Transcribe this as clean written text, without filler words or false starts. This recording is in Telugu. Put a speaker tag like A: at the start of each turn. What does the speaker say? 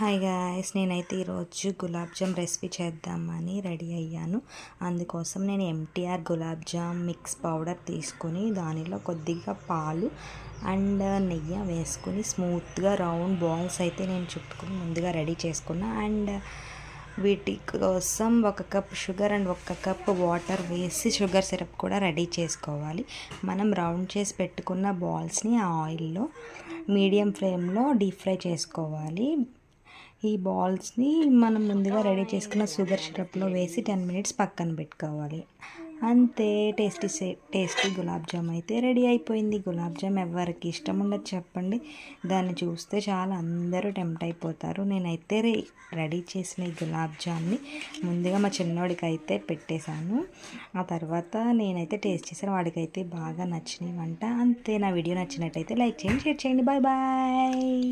A: హాయ్ గాయ్స్, నేనైతే ఈరోజు గులాబ్ జామ్ రెసిపీ చేద్దామని రెడీ అయ్యాను. అందుకోసం నేను MTR gulab jam mix powder తీసుకొని దానిలో కొద్దిగా పాలు అండ్ నెయ్యి వేసుకొని స్మూత్గా రౌండ్ బాల్స్ అయితే నేను చుట్టుకుని ముందుగా రెడీ చేసుకున్నా. అండ్ వీటి కోసం 1 cup sugar and 1 cup water వేసి షుగర్ సిరప్ కూడా రెడీ చేసుకోవాలి. మనం రౌండ్ చేసి పెట్టుకున్న బాల్స్ని ఆ ఆయిల్లో మీడియం ఫ్లేమ్లో డీప్ ఫ్రై చేసుకోవాలి. ఈ బాల్స్ని మనం ముందుగా రెడీ చేసుకున్న షుగర్ సిరప్లో వేసి 10 మినిట్స్ పక్కన పెట్టుకోవాలి. అంతే, టేస్టీ గులాబ్ జామ్ అయితే రెడీ అయిపోయింది. గులాబ్ జామ్ ఎవరికి ఇష్టం ఉండదు చెప్పండి. దాన్ని చూస్తే చాలా అందరూ టెంప్ట్ అయిపోతారు. నేనైతే రెడీ చేసిన ఈ గులాబ్ జామ్ని ముందుగా మా చిన్నోడికి అయితే పెట్టేశాను. ఆ తర్వాత నేనైతే టేస్ట్ చేశాను. వాడికైతే బాగా నచ్చినాయి వంట. అంతే, నా వీడియో నచ్చినట్టయితే లైక్ చేయండి, షేర్ చేయండి. Bye bye.